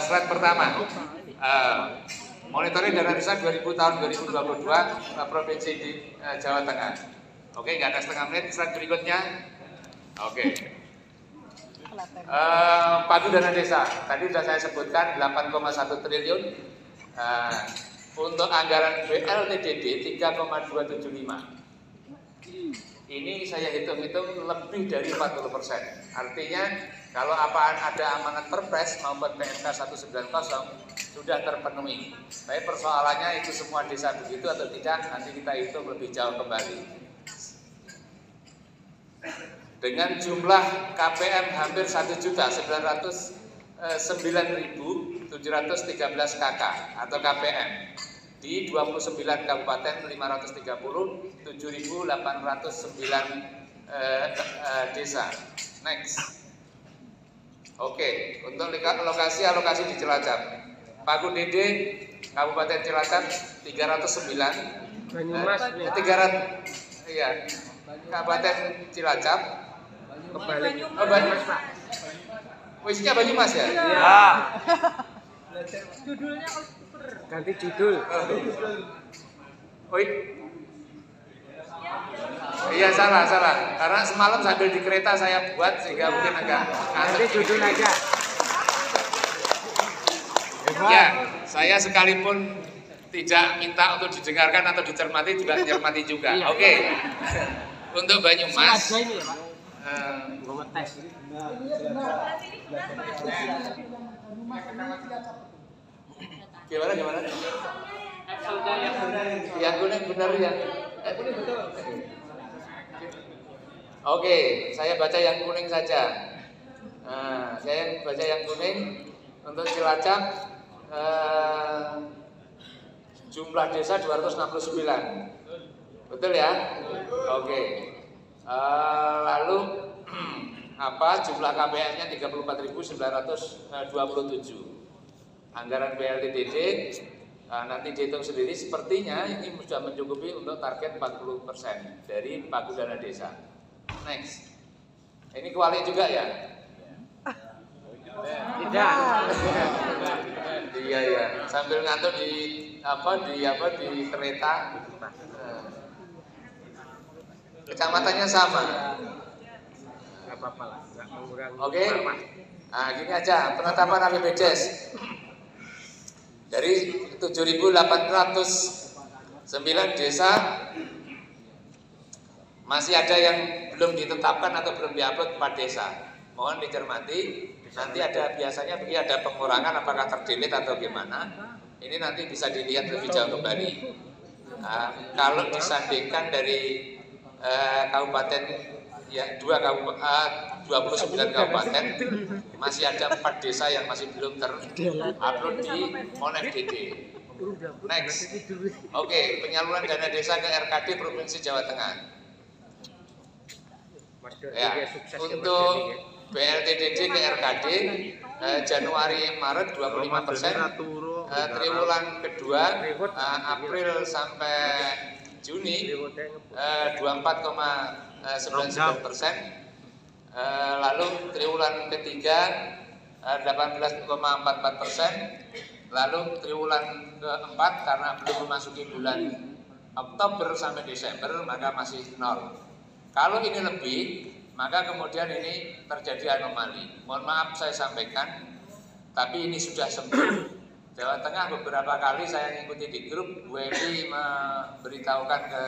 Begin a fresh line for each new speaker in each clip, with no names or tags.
slide pertama. Monitoring dana desa 2000 tahun 2022 Provinsi di Jawa Tengah. Oke, nggak ada setengah menit. Slide berikutnya. Oke. Pagu dana desa. Tadi sudah saya sebutkan 8,1 triliun. Untuk anggaran BLTDD 3,275. Ini saya hitung-hitung lebih dari 40%. Artinya kalau ada amanat Perpres maupun PMK 190 sudah terpenuhi. Tapi persoalannya itu semua desa begitu atau tidak, nanti kita hitung lebih jauh kembali. Dengan jumlah KPM hampir 1.909.713 KK atau KPM di 29 kabupaten 530 7.809 desa. Next. Oke, untuk alokasi di Cilacap. Pagu DD Kabupaten Cilacap 309.
Banyumas nih.
300 iya. Kabupaten Cilacap
Kebalik.
Oh, Banyumas, Pak. Isinya Banyumas ya?
Iya. Judulnya ganti judul.
Oh, iya salah. Karena semalam sambil di kereta saya buat sehingga mungkin agak
Ganti judul aja.
Ya, saya sekalipun tidak minta untuk didengarkan atau dicermati juga dicermati juga. Oke. Untuk Banyumas.
Ini ya, Pak. Gua tes.
Gimana? Yang kuning benar ya. Oke, saya baca yang kuning saja. Saya baca yang kuning untuk Cilacap. Jumlah desa 269. Betul ya? Oke. Lalu jumlah KPM-nya 34.927. Anggaran BLTDD nanti dihitung sendiri, sepertinya ini sudah mencukupi untuk target 40% dari pagu dana desa. Next. Ini kuali juga ya?
Tidak.
Iya. Sambil ngantuk di kereta. Kecamatannya sama.
Enggak apa-apa lah, enggak mengurangi.
Oke. Nah, gini aja, penetapan APBDes. Dari 7.809 desa masih ada yang belum ditetapkan atau belum diupload per desa. Mohon dicermati. Nanti biasanya ada pengurangan apakah terdelete atau gimana. Ini nanti bisa dilihat lebih jauh kembali. Kalau disandingkan dari kabupaten ya 29 kabupaten masih ada 4 desa yang masih belum terupload di MonFDD. Next. Oke, penyaluran dana desa ke RKD Provinsi Jawa Tengah. Ya, untuk BLTDD ke RKD Januari Maret 25%, triwulan kedua April sampai Juni 24,99%, lalu triwulan ketiga 18,44%, lalu triwulan keempat karena belum memasuki bulan Oktober sampai Desember maka masih 0. Kalau ini lebih, maka kemudian ini terjadi anomali. Mohon maaf saya sampaikan, tapi ini sudah sembuh. Jawa Tengah beberapa kali saya mengikuti di grup, Bu Edi memberitahukan ke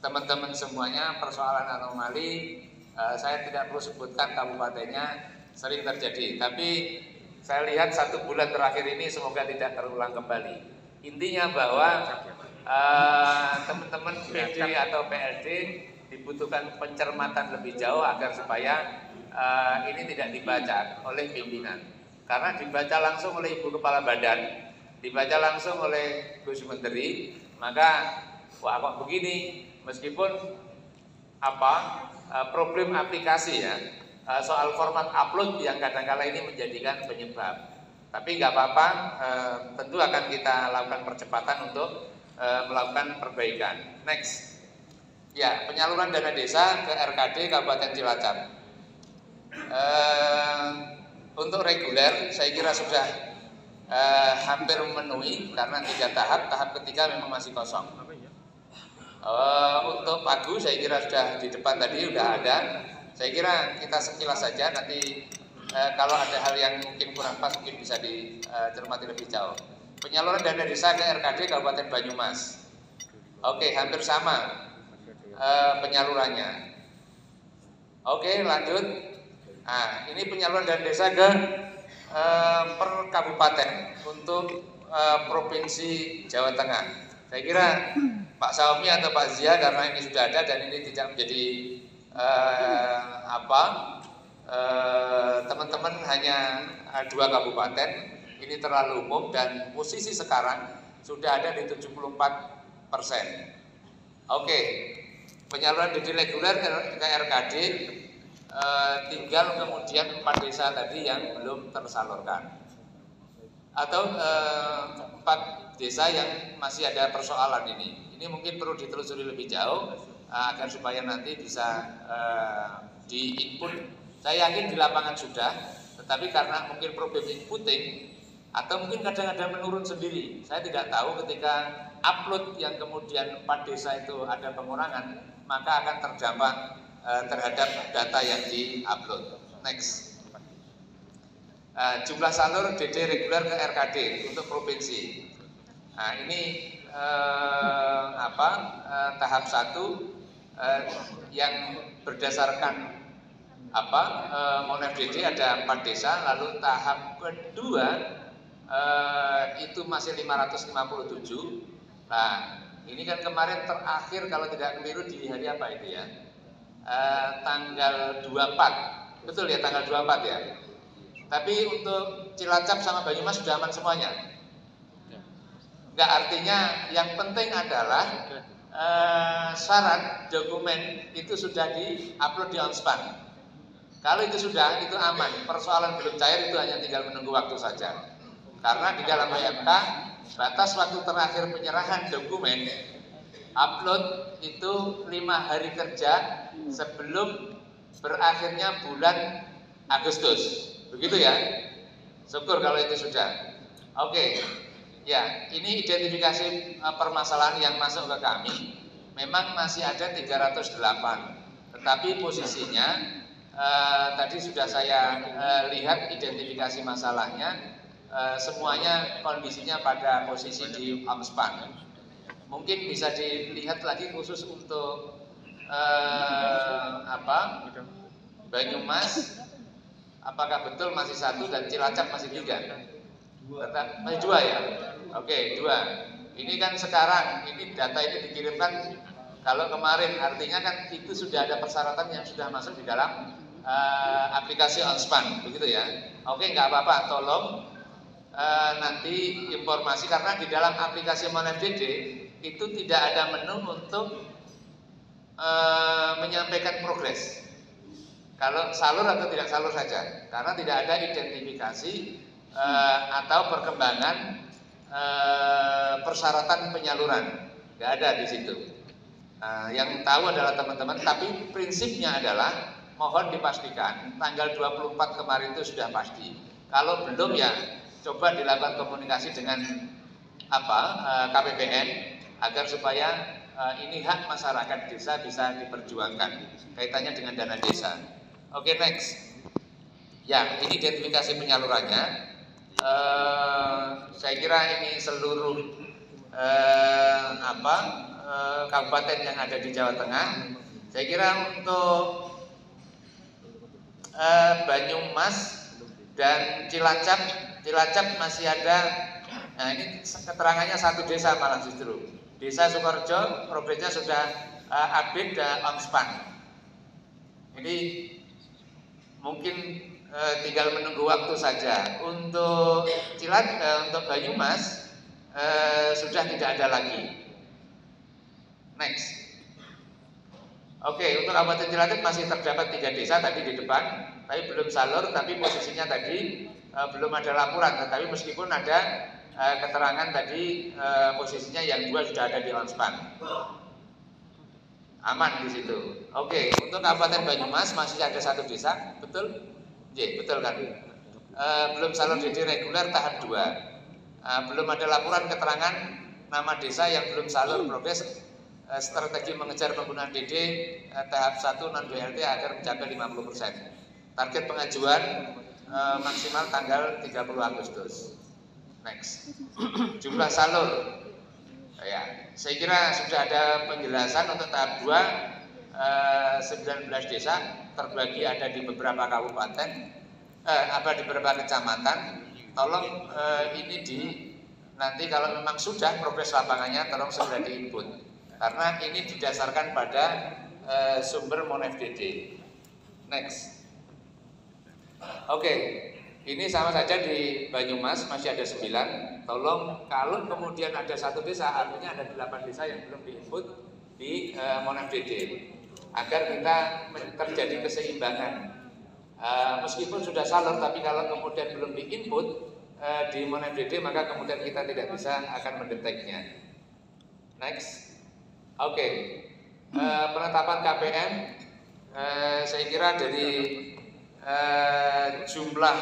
teman-teman semuanya persoalan anomali. Saya tidak perlu sebutkan kabupatennya, sering terjadi. Tapi saya lihat 1 bulan terakhir ini semoga tidak terulang kembali. Intinya bahwa teman-teman PD atau PLD dibutuhkan pencermatan lebih jauh agar supaya ini tidak dibaca oleh pimpinan. Karena dibaca langsung oleh Ibu Kepala Badan, dibaca langsung oleh Gus Menteri, maka wah kok begini, meskipun problem aplikasi ya, soal format upload yang kadang-kala ini menjadikan penyebab. Tapi nggak apa-apa, tentu akan kita lakukan percepatan untuk melakukan perbaikan. Next. Ya, penyaluran dana desa ke RKD Kabupaten Cilacap. Untuk reguler, saya kira sudah hampir memenuhi karena 3 tahap. Tahap ketiga memang masih kosong. Untuk Pagu saya kira sudah di depan tadi sudah ada. Saya kira kita sekilas saja, nanti kalau ada hal yang mungkin kurang pas mungkin bisa dicermati lebih jauh. Penyaluran dana desa ke RKD Kabupaten Banyumas. Oke, hampir sama penyalurannya. Oke, lanjut. Nah, ini penyaluran dana desa ke per kabupaten untuk provinsi Jawa Tengah. Saya kira Pak Saumi atau Pak Zia karena ini sudah ada dan ini tidak menjadi teman-teman hanya 2 kabupaten, ini terlalu umum dan posisi sekarang sudah ada di 74%. Oke, penyaluran DD reguler ke RKD tinggal kemudian 4 desa tadi yang belum tersalurkan atau 4 desa yang masih ada persoalan ini. Ini mungkin perlu ditelusuri lebih jauh agar supaya nanti bisa di-input. Saya yakin di lapangan sudah, tetapi karena mungkin problem inputting atau mungkin kadang ada menurun sendiri. Saya tidak tahu ketika upload yang kemudian 4 desa itu ada pengurangan, maka akan terdampak terhadap data yang di-upload. Next. Jumlah salur DD reguler ke RKD untuk provinsi. Nah, ini tahap 1 yang berdasarkan Monef DD ada 4 desa, lalu tahap kedua itu masih 557. Nah, ini kan kemarin terakhir kalau tidak keliru di hari apa itu ya? Tanggal 24. Betul ya, tanggal 24 ya. Tapi untuk Cilacap sama Banyumas sudah aman semuanya. Enggak, artinya yang penting adalah syarat dokumen itu sudah di-upload di OnSpan. Kalau itu sudah, itu aman. Persoalan belum cair itu hanya tinggal menunggu waktu saja. Karena di dalam HMK batas waktu terakhir penyerahan dokumen upload itu 5 hari kerja sebelum berakhirnya bulan Agustus. Begitu ya? Syukur kalau itu sudah. Oke. Ya, ini identifikasi permasalahan yang masuk ke kami. Memang masih ada 308. Tetapi posisinya tadi sudah saya lihat identifikasi masalahnya, semuanya kondisinya pada posisi di OnSpan. Mungkin bisa dilihat lagi khusus untuk Banyumas, apakah betul masih 1 dan Cilacap masih 3? Masih 2 ya? Oke, 2. Ini kan sekarang, ini data ini dikirimkan. Kalau kemarin artinya kan itu sudah ada persyaratan yang sudah masuk di dalam aplikasi OnSpan, begitu ya? Oke, nggak apa-apa, tolong nanti informasi karena di dalam aplikasi Monef DD itu tidak ada menu untuk menyampaikan progres. Kalau salur atau tidak salur saja, karena tidak ada identifikasi atau perkembangan persyaratan penyaluran, nggak ada di situ. Yang tahu adalah teman-teman, tapi prinsipnya adalah mohon dipastikan tanggal 24 kemarin itu sudah pasti. Kalau belum ya coba dilakukan komunikasi dengan KPPN agar supaya ini hak masyarakat desa bisa diperjuangkan kaitannya dengan dana desa. Oke, next. Ya, ini identifikasi penyalurannya. Saya kira ini seluruh kabupaten yang ada di Jawa Tengah. Saya kira untuk Banyumas dan Cilacap masih ada. Nah, ini keterangannya 1 desa malah justru. Desa Sukorejo progresnya sudah update dan OnSpan. Ini mungkin tinggal menunggu waktu saja. Untuk untuk Banyumas sudah tidak ada lagi. Next. Oke, untuk Kabupaten Cilacap masih terdapat 3 desa tadi di depan, tapi belum salur, tapi posisinya tadi belum ada laporan. Tetapi meskipun ada keterangan tadi posisinya yang 2 sudah ada di OnSpan. Aman di situ. Oke, untuk Kabupaten Banyumas masih ada 1 desa, betul? Betul kan? Belum salur DD reguler tahap 2. belum ada laporan keterangan nama desa yang belum salur progres strategi mengejar penggunaan DD tahap 1 non BLT agar mencapai 50%. Target pengajuan maksimal tanggal 30 Agustus. Next. Jumlah salur. Ya, saya kira sudah ada penjelasan untuk tahap 2 19 desa terbagi ada di beberapa kabupaten, di beberapa kecamatan. Tolong ini nanti kalau memang sudah progres lapangannya tolong segera diinput karena ini didasarkan pada sumber MonFDD. Next. Oke, ini sama saja di Banyumas masih ada 9. Tolong kalau kemudian ada satu desa, artinya ada 8 desa yang belum diinput di MonFDD agar kita terjadi keseimbangan. Meskipun sudah salur, tapi kalau kemudian belum diinput di MonFDD, maka kemudian kita tidak bisa akan mendeteknya. Next. Oke. Penetapan KPM, saya kira dari jumlah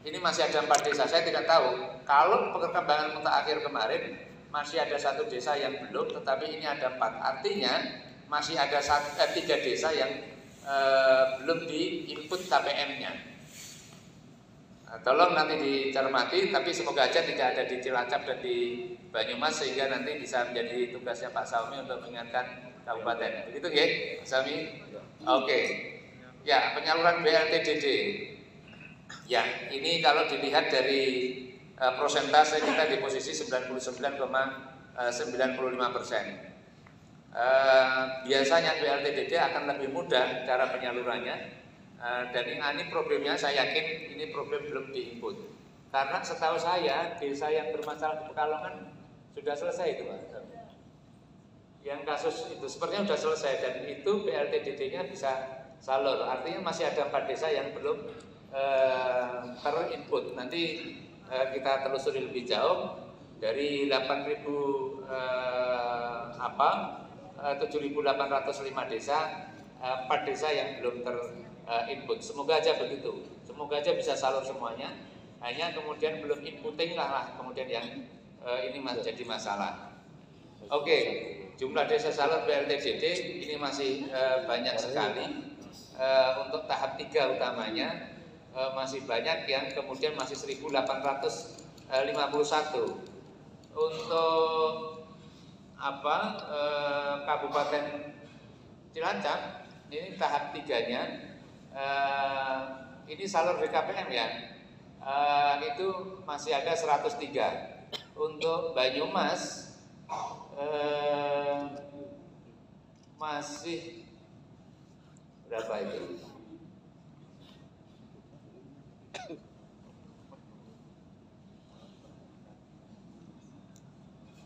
ini masih ada 4 desa. Saya tidak tahu kalau perkembangan mutakhir kemarin masih ada 1 desa yang belum, tetapi ini ada 4. Artinya masih ada 3 desa yang belum di-input KPM-nya. Tolong nanti dicermati, tapi semoga aja tidak ada di Cilacap dan di Banyumas sehingga nanti bisa menjadi tugasnya Pak Salmi untuk mengingatkan kabupaten. Begitu ya, Pak Salmi? Oke. Ya, penyaluran BLTDD. Ya, ini kalau dilihat dari persentase kita di posisi 99,95%. Biasanya BLTDD akan lebih mudah cara penyalurannya. Dan ini problemnya saya yakin ini problem belum diinput. Karena setahu saya desa yang bermasalah di Pekalongan sudah selesai itu Pak. Yang kasus itu sepertinya sudah selesai dan itu BLTDD-nya bisa salur. Artinya masih ada 4 desa yang belum terinput. Nanti kita telusuri lebih jauh dari 7.805 desa, 4 desa yang belum terinput. Semoga aja begitu. Semoga aja bisa salur semuanya. Hanya kemudian belum inputting lah kemudian yang ini jadi masalah. Oke, jumlah desa salur BLTDD ini masih banyak sekali. Untuk tahap 3 utamanya masih banyak yang kemudian masih 1.851. Untuk Kabupaten Cilacap ini tahap 3-nya ini salur BKPM ya, itu masih ada 103. Untuk Banyumas masih berapa itu?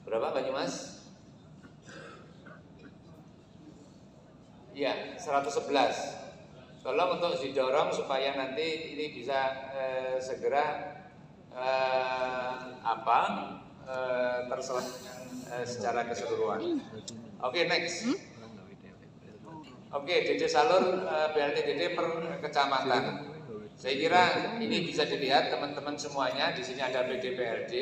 Berapa Banyumas? Ya, 111. Tolong untuk didorong supaya nanti ini bisa segera terselesaikan secara keseluruhan. Oke, next. Oke, DD salur BLTDD per kecamatan. Saya kira ini bisa dilihat teman-teman semuanya. Di sini ada BDPRD.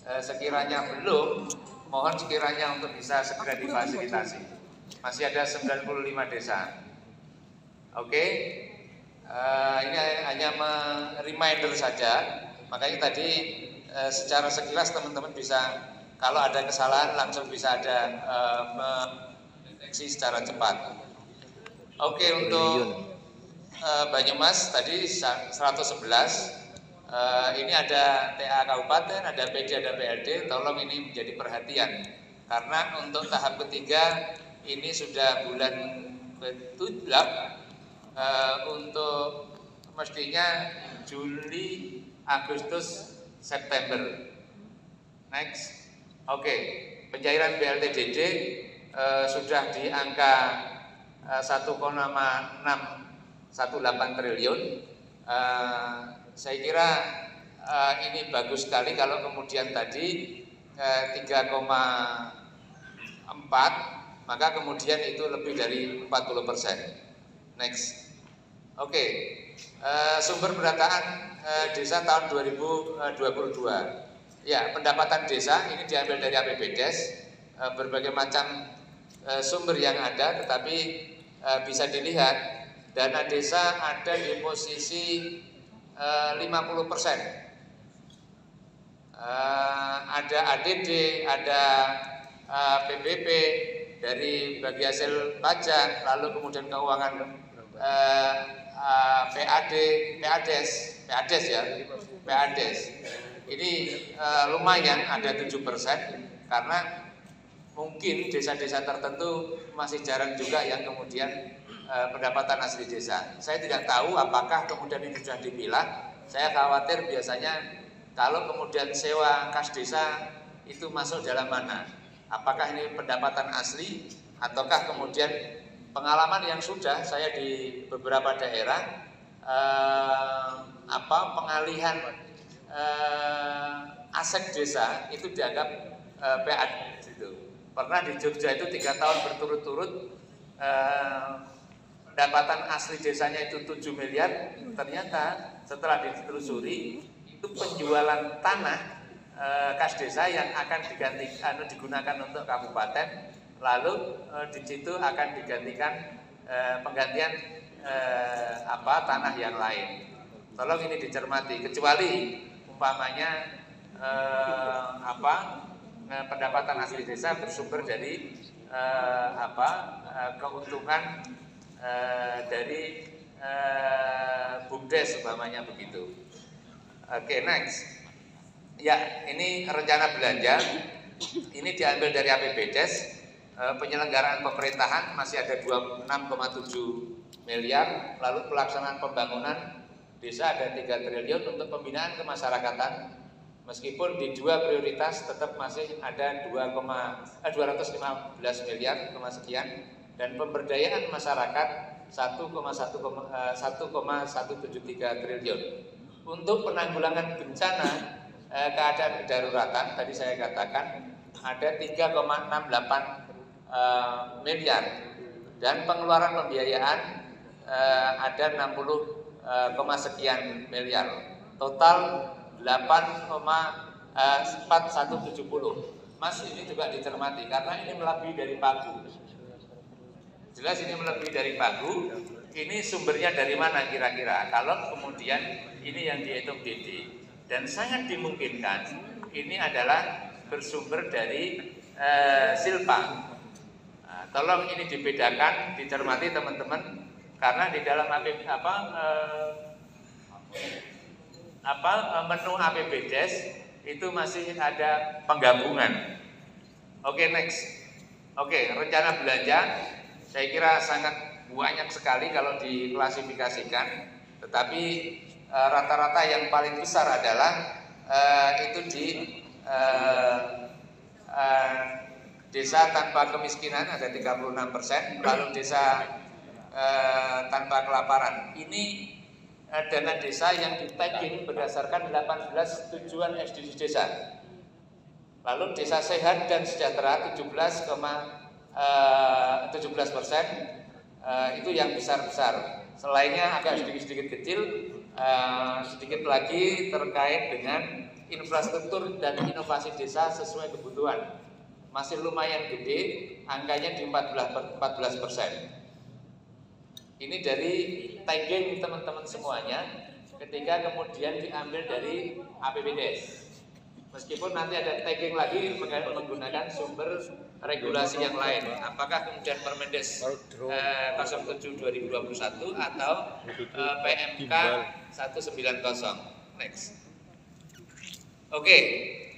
Sekiranya belum, mohon sekiranya untuk bisa segera difasilitasi. Masih ada 95 desa. Oke, ini hanya reminder saja. Makanya tadi secara sekilas teman-teman bisa, kalau ada kesalahan langsung bisa ada mendeteksi secara cepat. Oke, untuk Banyumas tadi 111. Ini ada TA Kabupaten, ada PD, ada BLD. Tolong ini menjadi perhatian karena untuk tahap ketiga ini sudah bulan ke-7 untuk mestinya Juli, Agustus, September. Next. Oke, pencairan BLTDD sudah di angka 1,618 triliun. Saya kira ini bagus sekali kalau kemudian tadi 3,4, maka kemudian itu lebih dari 40%. Next. Oke, sumber pendataan desa tahun 2022. Ya, pendapatan desa ini diambil dari APBDes, berbagai macam sumber yang ada, tetapi bisa dilihat dana desa ada di posisi 50%. Ada ADD, ada PBB dari bagi hasil pajak, lalu kemudian keuangan PADES ya, PADES. Ini lumayan ada 7% karena mungkin desa-desa tertentu masih jarang juga yang kemudian pendapatan asli desa. Saya tidak tahu apakah kemudian ini sudah dipilah. Saya khawatir biasanya kalau kemudian sewa kas desa itu masuk dalam mana? Apakah ini pendapatan asli ataukah kemudian pengalaman yang sudah saya di beberapa daerah pengalihan aset desa itu dianggap PAD gitu. Pernah di Jogja itu 3 tahun berturut-turut pendapatan asli desanya itu 7 miliar, ternyata setelah ditelusuri itu penjualan tanah kas desa yang akan digunakan untuk kabupaten, lalu di situ akan digantikan penggantian tanah yang lain. Tolong ini dicermati, kecuali umpamanya pendapatan asli desa bersumber dari keuntungan dari BUMDes umpamanya begitu. Oke, next. Ya, ini rencana belanja. Ini diambil dari APBDes. Penyelenggaraan pemerintahan masih ada 26,7 miliar. Lalu pelaksanaan pembangunan desa ada 3 triliun untuk pembinaan kemasyarakatan. Meskipun di 2 prioritas tetap masih ada 215 miliar sekian, dan pemberdayaan masyarakat 1,173 triliun. Untuk penanggulangan bencana keadaan kedaruratan tadi saya katakan ada 3,68 miliar, dan pengeluaran pembiayaan ada 60, sekian miliar. Total 8,4170. Mas, ini juga dicermati karena ini melebihi dari pagu. Jelas ini melebihi dari pagu. Ini sumbernya dari mana kira-kira? Kalau kemudian ini yang dihitung DD, dan sangat dimungkinkan ini adalah bersumber dari silpa. Nah, tolong ini dibedakan, dicermati teman-teman, karena di dalam menu APBDes itu masih ada penggabungan. Oke, next. Oke, rencana belanja saya kira sangat banyak sekali kalau diklasifikasikan, tetapi rata-rata yang paling besar adalah itu di desa tanpa kemiskinan ada 36%, lalu desa tanpa kelaparan. Ini dana desa yang di-tagging berdasarkan 18 tujuan SDGs desa. Lalu desa sehat dan sejahtera 17%, itu yang besar-besar. Selainnya agak sedikit-sedikit kecil, sedikit lagi terkait dengan infrastruktur dan inovasi desa sesuai kebutuhan. Masih lumayan gede, angkanya di 14%. Ini dari tagging teman-teman semuanya ketika kemudian diambil dari APBDes. Meskipun nanti ada tagging lagi menggunakan sumber regulasi yang lain. Apakah kemudian Permendes 07/2021 atau PMK 190. Next. Oke,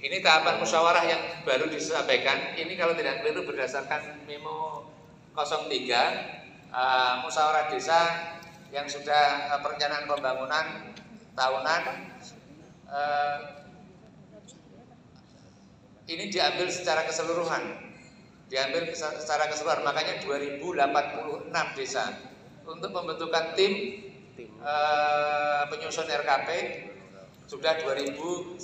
ini tahapan musyawarah yang baru disampaikan. Ini kalau tidak keliru berdasarkan memo 03. Musyawarah desa yang sudah perencanaan pembangunan tahunan ini diambil secara keseluruhan, makanya 2086 desa untuk pembentukan tim penyusun RKP sudah 2156.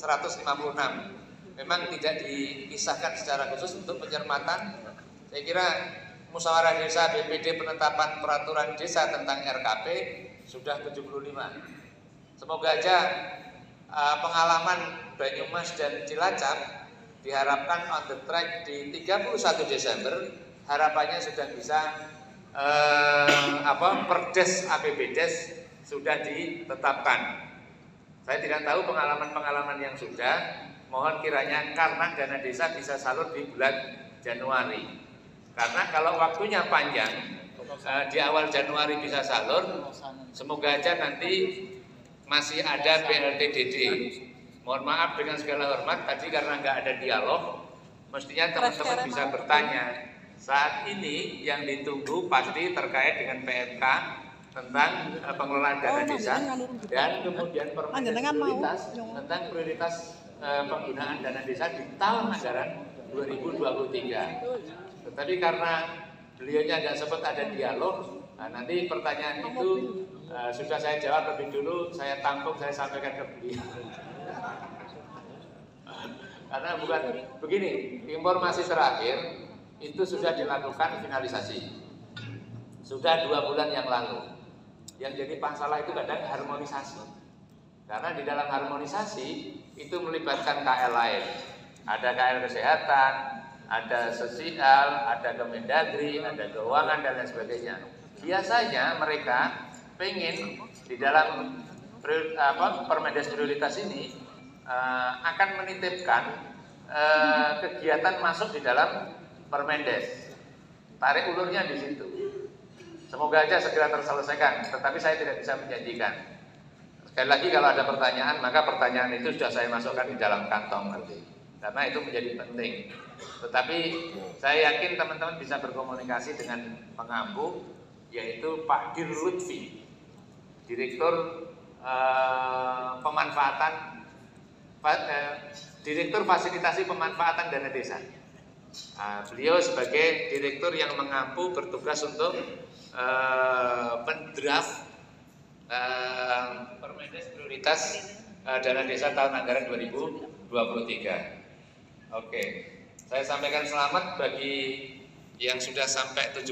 Memang tidak dipisahkan secara khusus untuk pencermatan. Saya kira musyawarah desa BPD penetapan peraturan desa tentang RKP sudah 75. Semoga aja pengalaman Banyumas dan Cilacap diharapkan on the track di 31 Desember harapannya sudah bisa Perdes APBDes sudah ditetapkan. Saya tidak tahu pengalaman-pengalaman yang sudah, mohon kiranya karena dana desa bisa salur di bulan Januari. Karena kalau waktunya panjang, di awal Januari bisa salur, semoga aja nanti masih ada BLTDD. Mohon maaf dengan segala hormat, tadi karena nggak ada dialog, mestinya teman-teman bisa bertanya. Saat ini yang ditunggu pasti terkait dengan PMK tentang pengelolaan dana desa dan kemudian prioritas tentang prioritas penggunaan dana desa di tahun anggaran 2023. Tetapi karena beliaunya nggak sempat ada dialog, nanti pertanyaan itu sudah saya jawab lebih dulu, saya tampung, saya sampaikan ke beliau. Karena bukan begini, informasi terakhir itu sudah dilakukan finalisasi, sudah 2 bulan yang lalu. Yang jadi masalah itu kadang harmonisasi, karena di dalam harmonisasi itu melibatkan KL lain, ada KL kesehatan, ada sosial, ada Kemendagri, ada keuangan dan lain sebagainya. Biasanya mereka pengen di dalam Permendes prioritas ini akan menitipkan kegiatan masuk di dalam Permendes. Tarik ulurnya di situ. Semoga aja segera terselesaikan, tetapi saya tidak bisa menjanjikan. Sekali lagi kalau ada pertanyaan, maka pertanyaan itu sudah saya masukkan di dalam kantong nanti. Karena itu menjadi penting. Tetapi saya yakin teman-teman bisa berkomunikasi dengan pengampu, yaitu Pak Dir Lutfi, Direktur Direktur Fasilitasi Pemanfaatan Dana Desa. Beliau sebagai direktur yang mengampu bertugas untuk mendraft Permendes prioritas dana desa tahun anggaran 2023. Oke, saya sampaikan selamat bagi yang sudah sampai 75